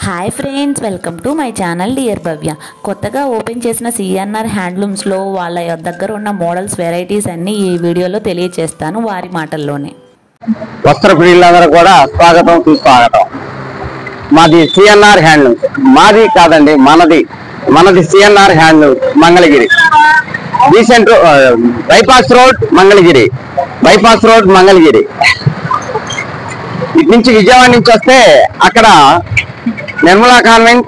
Hi friends, welcome to my channel dear Bhavya. కొత్తగా open చేసిన CNR హ్యాండ్లూమ్స్లో వాళ్ళ దగ్గర ఉన్న మోడల్స్ వెరైటీస్ అన్నీ ఈ వీడియోలో తెలియజేస్తాను వారి మాటల్లోనే. వస్త్ర ప్రియులందరూ కూడా స్వాగతం సుస్వాగతం. మాది సిఎన్ఆర్ హ్యాండ్లూమ్స్. మాది కాదండి, మనది CNR handlooms Mangalagiri. Recent bypass road Mangalagiri. ఇటు నుంచి విజయవాడ నుంచి వస్తే అక్కడ నిర్మలా కాన్వెంట్,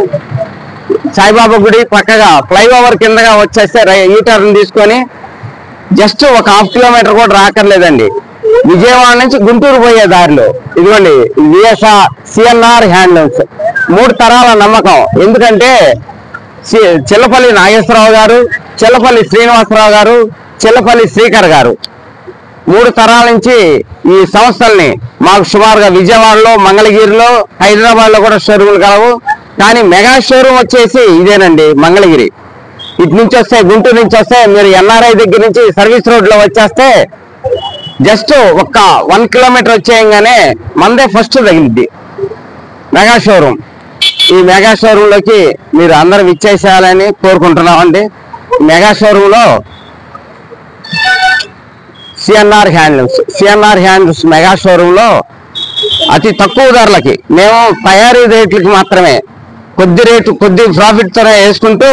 సాయిబాబా గుడి పక్కగా ఫ్లైఓవర్ కిందగా వచ్చేస్తే యూటర్న్ తీసుకొని జస్ట్ ఒక ½ కిలోమీటర్ కూడా రాకర్లేదండి. విజయవాడ నుంచి గుంటూరు పోయే దారిలో ఇదిగోండి సిఎన్ఆర్ హ్యాండ్లూమ్స్. 3 తరాల నమ్మకం. ఎందుకంటే చిల్లపల్లి నాగేశ్వరరావు గారు, చిల్లపల్లి శ్రీనివాసరావు గారు, చిల్లపల్లి శ్రీకర్ గారు 3 తరాల నుంచి ఈ సంస్థల్ని మాకు సుమారుగా విజయవాడలో, మంగళగిరిలో, హైదరాబాద్లో కూడా షోరూములు కలవు. కానీ మెగా షోరూమ్ వచ్చేసి ఇదేనండి మంగళగిరి. ఇటు నుంచి వస్తే, గుంటూరు నుంచి వస్తే మీరు ఎన్ఆర్ఐ దగ్గర నుంచి సర్వీస్ రోడ్లో వచ్చేస్తే జస్ట్ ఒక్క 1 కిలోమీటర్ వచ్చేయంగానే మనదే ఫస్ట్ తగిలిద్ది మెగా షోరూమ్. ఈ మెగా షోరూంలోకి మీరు అందరూ విచ్చేసేయాలని కోరుకుంటున్నామండి. మెగా షోరూంలో సిఎన్ఆర్ హ్యాండ్లూమ్స్ మెగా షోరూంలో అతి తక్కువ ధరలకి మేము తయారీ రేట్లకి మాత్రమే కొద్ది ప్రాఫిట్తోనే వేసుకుంటూ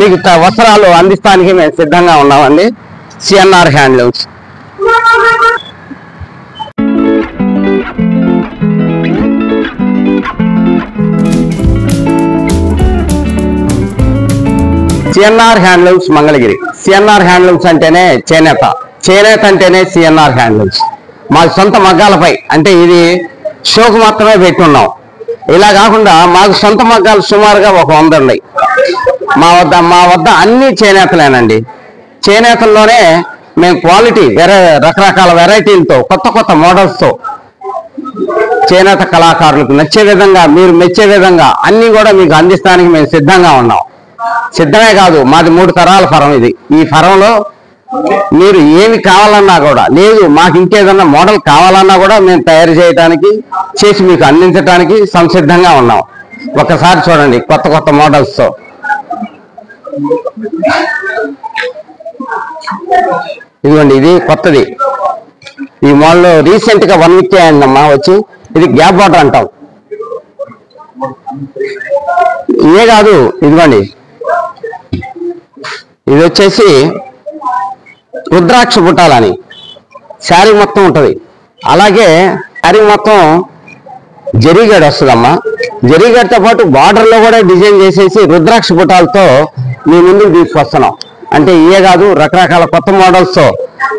మీకు వస్త్రాలు అందిస్తానికి మేము సిద్ధంగా ఉన్నామండి. CNR handlooms. CNR handlooms Mangalagiri. CNR handlooms అంటేనే చేనేత అంటేనే సిఎన్ఆర్ హ్యాండ్లూమ్స్. మా సొంత మగ్గాలపై, అంటే ఇది షోకు మాత్రమే పెట్టున్నాం. ఇలా కాకుండా మాకు సొంత మగ్గాలు సుమారుగా 100 ఉన్నాయి. మా వద్ద అన్ని చేనేతలేనండి. చేనేతల్లోనే మేము క్వాలిటీ రకరకాల వెరైటీలతో, కొత్త మోడల్స్తో చేనేత కళాకారులకు నచ్చే విధంగా, మీరు మెచ్చే విధంగా అన్ని కూడా మీకు అందిస్తానికి మేము సిద్ధంగా ఉన్నాం. సిద్ధమే కాదు, మాది 3 తరాల ఫరం ఇది. ఈ ఫరంలో మీరు ఏమి కావాలన్నా కూడా, లేదు మాకు ఇంకేదన్నా మోడల్ కావాలన్నా కూడా మేము తయారు చేయడానికి, చేసి మీకు అందించడానికి సంసిద్ధంగా ఉన్నాం. ఒకసారి చూడండి కొత్త మోడల్స్తో. ఇదిగోండి, ఇది కొత్తది. ఈ మోడల్ రీసెంట్ గా 1 వీక్ అయిందమ్మా వచ్చి. ఇది గ్యాప్ బార్డర్ అంటాం. ఇదే కాదు, ఇదిగోండి ఇది వచ్చేసి రుద్రాక్ష బుట్టాలని శారీ మొత్తం ఉంటుంది. అలాగే శారీ మొత్తం జరీగడ్ వస్తుందమ్మా. జరీగడ్తో పాటు బార్డర్లో కూడా డిజైన్ చేసేసి రుద్రాక్ష బుట్టాలతో మీ ముందుకు తీసుకొస్తున్నాం. అంటే ఇవే కాదు, రకరకాల కొత్త మోడల్స్తో.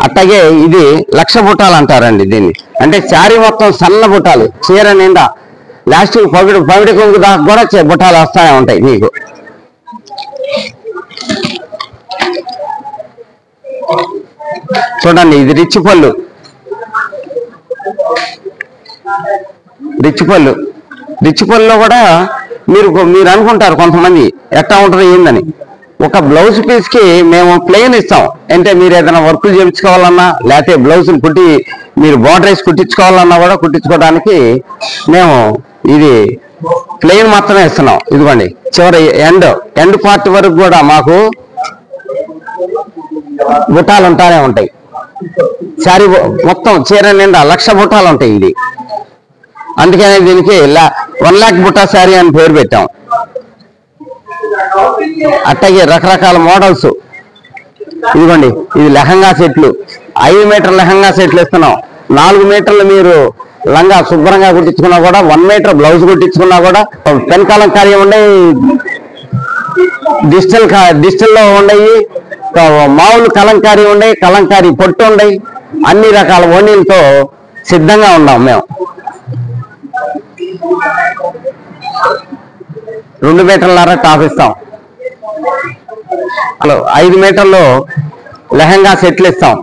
అట్లాగే ఇది 1,00,000 బుట్టాలు అంటారండి దీన్ని. అంటే శారీ మొత్తం సన్న బుట్టాలు, చీర నిండా లాస్ట్ పవిడి కొంగు దాకా కూడా బుట్టాలు వస్తానే ఉంటాయి మీకు. చూడండి, ఇది రిచ్ పళ్ళు కూడా మీరు అనుకుంటారు కొంతమంది ఎట్లా ఉంటుంది ఏందని. ఒక బ్లౌజ్ పీస్ కి మేము ప్లెయిన్ ఇస్తాం. అంటే మీరు ఏదైనా వర్కులు చేయించుకోవాలన్నా, లేకపోతే బ్లౌజులు కుట్టి మీరు బార్డర్ వేసి కుట్టించుకోవాలన్నా కూడా కుట్టించుకోవడానికి మేము ఇది ప్లెయిన్ మాత్రమే ఇస్తున్నాం. ఇదిగోండి, చివరి ఎండ్ పార్ట్ వరకు కూడా మాకు బుట్టాలు ఉంటానే ఉంటాయి. శారీ మొత్తం చీర నిండా 1,00,000 బుట్టాలు ఉంటాయి. ఇది అందుకనే దీనికి 1,00,000 బుట్టా శారీ అని పేరు పెట్టాం. అట్లాగే రకరకాల మోడల్స్. ఇదిగోండి, ఇది లెహంగా సెట్లు. 5 మీటర్ లెహంగా సెట్లు ఇస్తున్నాం. 4 మీటర్లు మీరు లంగా శుభ్రంగా కుట్టించుకున్నా కూడా, 1 మీటర్ బ్లౌజ్ కుట్టించుకున్నా కూడా, పెన్ కలంకారీ ఉండయి, డిజిటల్లో ఉండయి, మామూలు కలంకారీ ఉండయి, కలంకారీ పొట్టు ఉండయి, అన్ని రకాల ఓణీలతో సిద్ధంగా ఉన్నాం మేము. 2 మీటర్ల టాప్ ఇస్తాం. 5 మీటర్లు లెహంగా సెట్లు ఇస్తాం.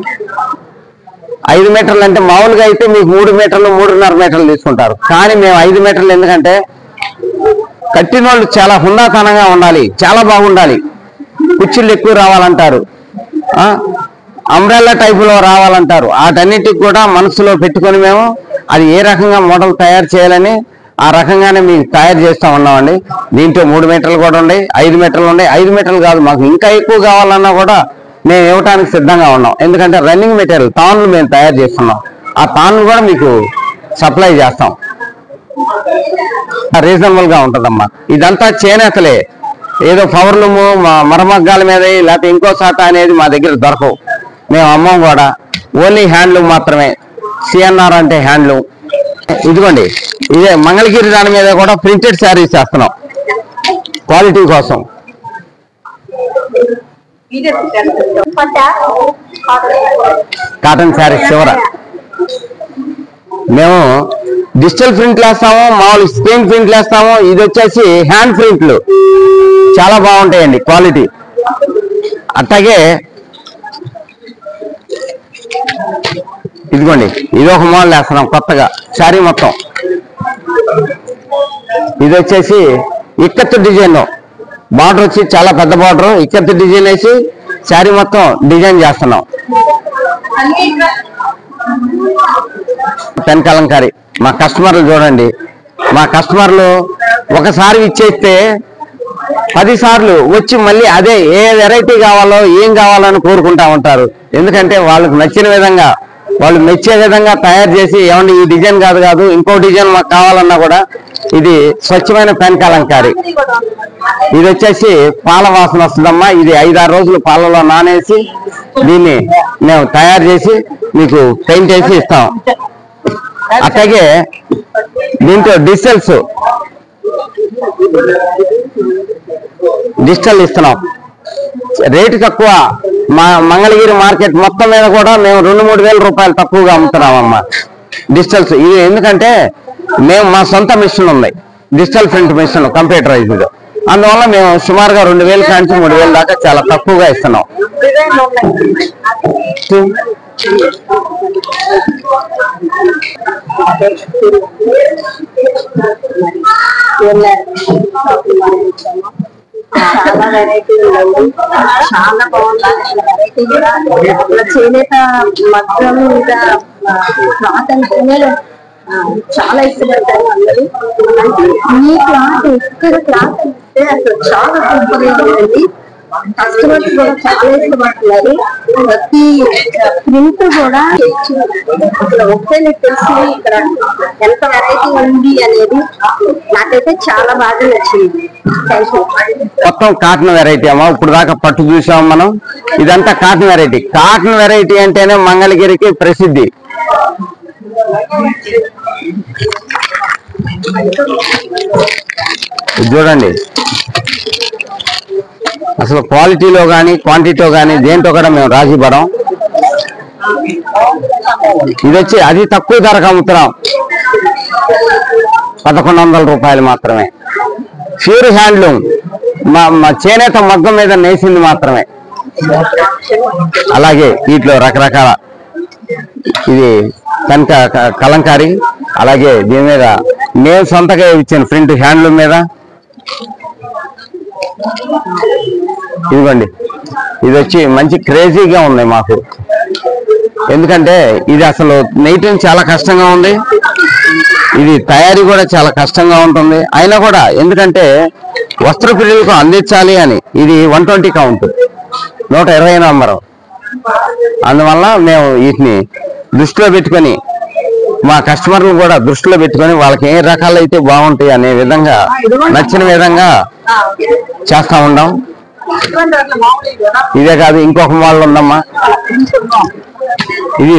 5 మీటర్లు అంటే మామూలుగా అయితే మీకు 3 మీటర్లు 3.5 మీటర్లు తీసుకుంటారు. కానీ మేము 5 మీటర్లు, ఎందుకంటే కట్టిన వాళ్ళు చాలా హుందాతనంగా ఉండాలి, చాలా బాగుండాలి, కుర్చీలు ఎక్కువ రావాలంటారు, అంబ్రెల్లా టైపులో రావాలంటారు. వాటన్నిటికి కూడా మనసులో పెట్టుకొని మేము అది ఏ రకంగా మోడల్ తయారు చేయాలని ఆ రకంగానే మీకు తయారు చేస్తూ ఉన్నామండి. దీంట్లో 3 మీటర్లు కూడా ఉన్నాయి, 5 మీటర్లు ఉన్నాయి. 5 మీటర్లు కాదు, మాకు ఇంకా ఎక్కువ కావాలన్నా కూడా మేము ఇవ్వడానికి సిద్ధంగా ఉన్నాం. ఎందుకంటే రన్నింగ్ మెటీరియల్ తాన్లు మేము తయారు చేస్తున్నాం. ఆ తాన్లు కూడా మీకు సప్లై చేస్తాం. రీజనబుల్ గా ఉంటుందమ్మా. ఇదంతా చేనేతలే, ఏదో పవర్లూము మరమగ్గాల మీద లేకపోతే ఇంకో శాత అనేది మా దగ్గర దొరకవు. మేము అమ్మం కూడా, ఓన్లీ హ్యాండ్లూమ్ మాత్రమే. సిఎన్ఆర్ అంటే హ్యాండ్లూమ్. ఇదిగోండి, ఇదే మంగళగిరి దాని మీద కూడా ప్రింటెడ్ శారీస్ చేస్తున్నాం క్వాలిటీ కోసం. కాటన్ శారీస్ చివర మేము డిజిటల్ ప్రింట్లు వేస్తాము, మామూలు స్క్రీన్ ప్రింట్లు వేస్తాము. ఇది వచ్చేసి హ్యాండ్ ప్రింట్లు చాలా బాగుంటాయండి క్వాలిటీ. అట్లాగే ఇదిగోండి, ఇది ఒక మోడల్ వేస్తున్నాం కొత్తగా శారీ మొత్తం. ఇది వచ్చేసి ఇక్కత్తు డిజైన్, బార్డర్ వచ్చి చాలా పెద్ద బార్డర్, ఇక్కత్తు డిజైన్ వేసి శారీ మొత్తం డిజైన్ చేస్తున్నాం. పెన్ కలంకారీ. మా కస్టమర్లు చూడండి, మా కస్టమర్లు ఒకసారి ఇచ్చేస్తే 10 సార్లు వచ్చి మళ్ళీ అదే ఏ వెరైటీ కావాలో ఏం కావాలని కోరుకుంటా ఉంటారు. ఎందుకంటే వాళ్ళకి నచ్చిన విధంగా, వాళ్ళు మెచ్చే విధంగా తయారు చేసి, ఏమంటే ఈ డిజైన్ కాదు ఇంకో డిజైన్ మాకు కావాలన్నా కూడా ఇది స్వచ్ఛమైన పెన్ కలంకారీ. ఇది వచ్చేసి పాల వాసన వస్తుందమ్మా. ఇది 5-6 రోజులు పాలలో నానేసి దీన్ని మేము తయారు చేసి మీకు పెయింట్ వేసి ఇస్తాం. అట్లాగే దీంట్లో డిజిటల్ ఇస్తున్నాం. రేటు తక్కువ. మా మంగళగిరి మార్కెట్ మొత్తం మీద కూడా మేము 2-3 వేల రూపాయలు తక్కువగా అమ్ముతున్నామమ్మా డిజిటల్స్. ఇది ఎందుకంటే మేము మా సొంత మిషన్ ఉంది, డిజిటల్ ప్రింట్ మిషన్ కంప్యూటరైజ్డ్. అందువల్ల మేము సుమారుగా 2,000 నుంచి 3,000 దాకా చాలా తక్కువగా ఇస్తున్నాం. చాలా వెరైటీలు ఉన్నాయి, చాలా బాగుంది. వెరైటీ కూడా చేనేత మగ్గం మీద క్లాత్ అంటేనే చాలా ఇష్టపడతారు అందరూ. ఈ క్లాత్ ఇక్కడ క్లాత్ అంటే అసలు చాలా సూపర్ గా ఉంటుంది. కస్టమర్స్ కూడా చాలా ఇష్టపడుతున్నారు. ప్రతి ప్రింట్ కూడా అసలు ఒకసారి తెలిసి ఇక్కడ ఎంత వెరైటీ ఉంది అనేది నాకైతే చాలా బాగా నచ్చింది. మొత్తం కాటన్ వెరైటీ అమ్మా. ఇప్పుడు దాకా పట్టు చూసాం మనం, ఇదంతా కాటన్ వెరైటీ. కాటన్ వెరైటీ అంటేనే మంగళగిరికి ప్రసిద్ధి. చూడండి, అసలు క్వాలిటీలో కానీ క్వాంటిటీలో కానీ దేంట్లో కూడా మేము రాజీ పడం. ఇది వచ్చి అది తక్కువ ధరకు అమ్ముతున్నాం, 1100 రూపాయలు మాత్రమే. ప్యూర్ హ్యాండ్లూమ్, మా చేనేత మగ్గం మీద నేసింది మాత్రమే. అలాగే వీటిలో రకరకాల, ఇది కనుక కలంకారీ. అలాగే దీని మీద నేను సొంతగా ఇచ్చాను ప్రింట్ హ్యాండ్లూమ్ మీద. ఇదిగోండి, ఇది వచ్చి మంచి క్రేజీగా ఉంది మాకు. ఎందుకంటే ఇది అసలు నెయ్యటం చాలా కష్టంగా ఉంది, ఇది తయారీ కూడా చాలా కష్టంగా ఉంటుంది. అయినా కూడా ఎందుకంటే వస్త్ర ప్రియులకు అందించాలి అని ఇది 120 కౌంట్, 120 నంబరు. అందువల్ల మేము వీటిని దృష్టిలో పెట్టుకొని, మా కస్టమర్లు కూడా దృష్టిలో పెట్టుకొని వాళ్ళకి ఏ రకాలైతే బాగుంటాయి అనే విధంగా, నచ్చిన విధంగా చేస్తా ఉన్నాం. ఇదే కాదు, ఇంకొక మోడల్ ఉందమ్మా. ఇది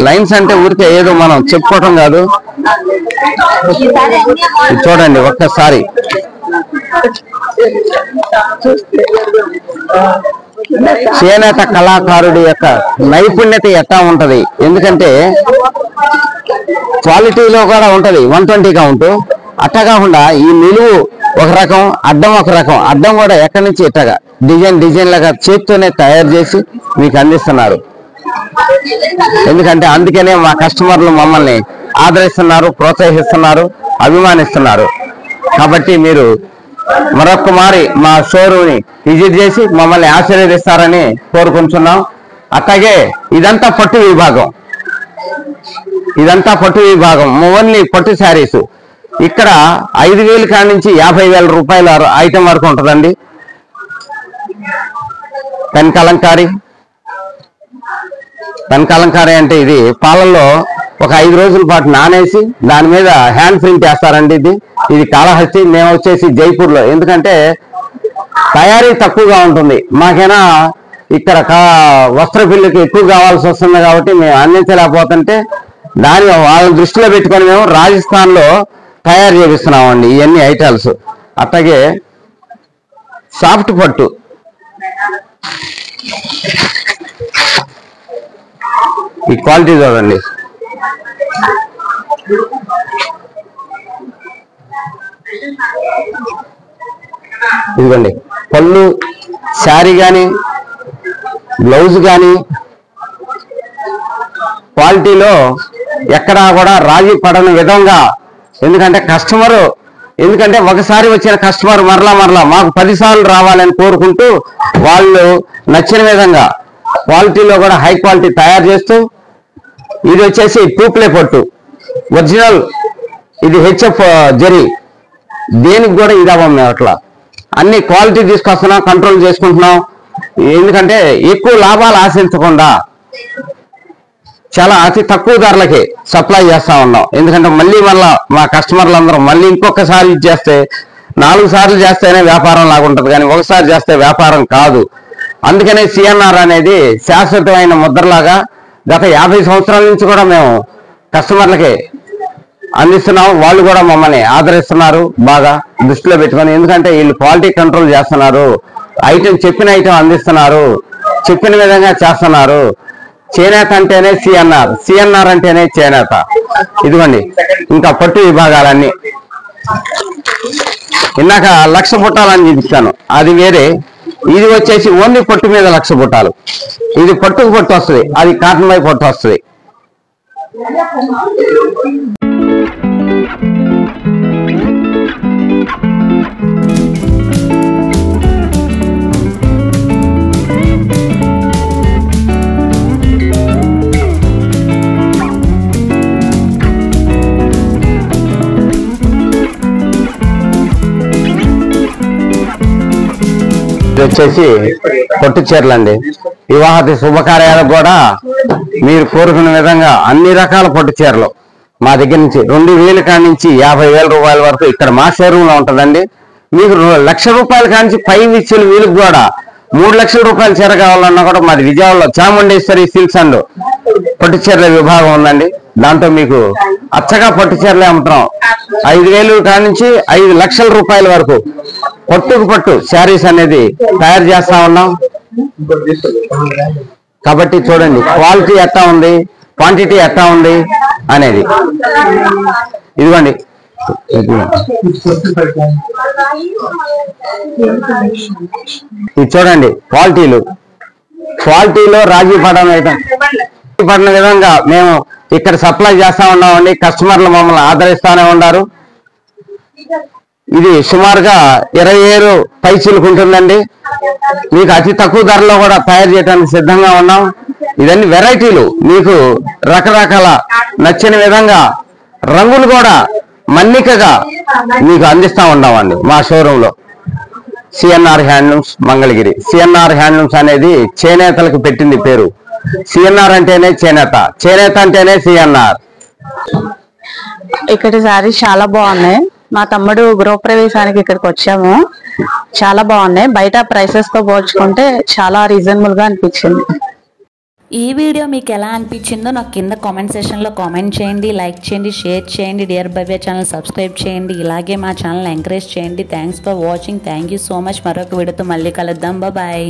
లైన్స్ అంటే ఊరికే ఏదో మనం చెప్పుకోవటం కాదు. చూడండి ఒక్కసారి, చేనేత కళాకారుడి యొక్క నైపుణ్యత ఎట్లా ఉంటది. ఎందుకంటే క్వాలిటీలో కూడా ఉంటది 120 కౌంట్. అట్లా కాకుండా ఈ నిలువు ఒక రకం, అడ్డం ఒక రకం. అడ్డం కూడా ఎక్కడి నుంచి ఇట్టగా డిజైన్ లాగా చేత్తోనే తయారు చేసి మీకు అందిస్తున్నారు. ఎందుకంటే అందుకనే మా కస్టమర్లు మమ్మల్ని ఆదరిస్తున్నారు, ప్రోత్సహిస్తున్నారు, అభిమానిస్తున్నారు. కాబట్టి మీరు మరొక మారి మా షోరూమ్ ని విజిట్ చేసి మమ్మల్ని ఆశీర్వదిస్తారని కోరుకుంటున్నాం. అట్లాగే ఇదంతా పట్టు విభాగం, ఓన్లీ పట్టు శారీస్. ఇక్కడ 5,000 కాడి నుంచి 50,000 రూపాయల ఐటెం వరకు ఉంటుందండి. పెన్ కలంకారీ అంటే ఇది పాలల్లో ఒక 5 రోజుల పాటు నానేసి దాని మీద హ్యాండ్ ప్రింట్ వేస్తారండి. ఇది కాళహస్తి, మేము వచ్చేసి జైపూర్లో. ఎందుకంటే తయారీ తక్కువగా ఉంటుంది, మాకైనా ఇక్కడ వస్త్ర బిల్లుకి ఎక్కువ కావాల్సి వస్తుంది కాబట్టి మేము అందించలేకపోతుంటే దాని వాళ్ళ దృష్టిలో పెట్టుకొని మేము రాజస్థాన్లో తయారు చేపిస్తున్నామండి ఇవన్నీ ఐటమ్స్. అట్లాగే సాఫ్ట్ పట్టు, ఈ క్వాలిటీ చూడండి. ఇదిగోండి పళ్ళు, శారీ కానీ బ్లౌజ్ కానీ క్వాలిటీలో ఎక్కడా కూడా రాజీ పడని విధంగా. ఎందుకంటే ఒకసారి వచ్చిన కస్టమర్ మరలా మాకు 10 సార్లు రావాలని కోరుకుంటూ వాళ్ళు నచ్చిన విధంగా క్వాలిటీలో కూడా హై క్వాలిటీ తయారు చేస్తూ, ఇది వచ్చేసి టూప్లే పట్టు ఒరిజినల్, ఇది హెచ్ఎఫ్ జరీ, దేనికి కూడా ఇది అవ్వం మేము. అట్లా అన్ని క్వాలిటీ తీసుకొస్తున్నాం, కంట్రోల్ చేసుకుంటున్నాం. ఎందుకంటే ఎక్కువ లాభాలు ఆశించకుండా చాలా అతి తక్కువ ధరలకి సప్లై చేస్తా ఉన్నాం. ఎందుకంటే మళ్ళీ మా కస్టమర్లందరూ మళ్ళీ ఇంకొకసారి ఇచ్చేస్తే 4 సార్లు చేస్తేనే వ్యాపారం లాగుంటది, కానీ ఒకసారి చేస్తే వ్యాపారం కాదు. అందుకనే సిఎన్ఆర్ అనేది శాశ్వతమైన ముద్రలాగా గత 50 సంవత్సరాల నుంచి కూడా మేము కస్టమర్లకి అందిస్తున్నాం. వాళ్ళు కూడా మమ్మల్ని ఆదరిస్తున్నారు బాగా దృష్టిలో పెట్టుకొని. ఎందుకంటే వీళ్ళు క్వాలిటీ కంట్రోల్ చేస్తున్నారు, చెప్పిన ఐటెం అందిస్తున్నారు, చెప్పిన విధంగా చేస్తున్నారు. చేనేత అంటేనే సిఎన్ఆర్ అంటేనే చేనేత. ఇదిగోండి ఇంకా పట్టు విభాగాలన్నీ. ఇందాక 1,00,000 బుట్టాలని చూపిస్తాను, అది వేరే. ఇది వచ్చేసి ఓన్లీ పట్టు మీద 1,00,000 బుట్టాలు. ఇది పట్టుకు పట్టు వస్తుంది, అది కాటన్ బై పట్టు వస్తుంది. ఇది వచ్చేసి పట్టు చీరలు అండి. వివాహ శుభకార్యాలకు కూడా మీరు కోరుకున్న విధంగా అన్ని రకాల పట్టు చీరలు మా దగ్గర నుంచి 2,000 కాడి నుంచి 50,000 రూపాయల వరకు ఇక్కడ మా షోరూమ్ లో ఉంటుందండి. మీకు 1,00,000 రూపాయల కాడి నుంచి పై ఇచ్చిన వీళ్ళకి కూడా 3,00,000 రూపాయల చీర కావాలన్నా కూడా మాది విజయవాడలో చాముండేశ్వరి సిల్క్స్ అండ్ పట్టు చీరల విభాగం ఉందండి. దాంట్లో మీకు అచ్చగా పట్టు చీరలే అమ్ముతున్నాం. 5,000 కాడి నుంచి 5,00,000 రూపాయల వరకు పట్టుకు పట్టు శారీస్ అనేది తయారు చేస్తా ఉన్నాం. కాబట్టి చూడండి క్వాలిటీ ఎట్లా ఉంది, క్వాంటిటీ ఎట్లా ఉంది అనేది. ఇదిగోండి ఇది చూడండి క్వాలిటీలో రాజీ పడిన విధంగా మేము ఇక్కడ సప్లై చేస్తా ఉన్నామండి. కస్టమర్లు మమ్మల్ని ఆదరిస్తానే ఉన్నారు. ఇది సుమారుగా 27 పైచీలకు ఉంటుందండి. మీకు అతి తక్కువ ధరలో కూడా తయారు చేయడానికి సిద్ధంగా ఉన్నాం. ఇవన్నీ వెరైటీలు మీకు రకరకాల నచ్చిన విధంగా రంగులు కూడా మన్నికగా మీకు అందిస్తా ఉన్నామండి మా షోరూమ్ లో. CNR handlooms Mangalagiri. CNR handlooms అనేది చేనేతలకు పెట్టింది పేరు. సిఎన్ఆర్ అంటేనే చేనేత, చేనేత అంటేనే సిఎన్ఆర్. ఇక్కడ సారీస్ చాలా బాగున్నాయి. మా తమ్ముడు గృహప్రవేశానికి ఇక్కడికి వచ్చాము. చాలా బాగున్నాయి. బయట ప్రైసెస్ తో పోల్చుకుంటే చాలా రీజనబుల్ గా అనిపించింది. ఈ వీడియో మీకు ఎలా అనిపించిందో నాకు కింద కామెంట్ సెక్షన్లో కామెంట్ చేయండి, లైక్ చేయండి, షేర్ చేయండి. డియర్ భవ్య ఛానల్ సబ్స్క్రైబ్ చేయండి. ఇలాగే మా ఛానల్ ఎంకరేజ్ చేయండి. Thanks for watching. Thank you so much. మరొక వీడియోతో మళ్ళీ కలుద్దాం. బాయ్.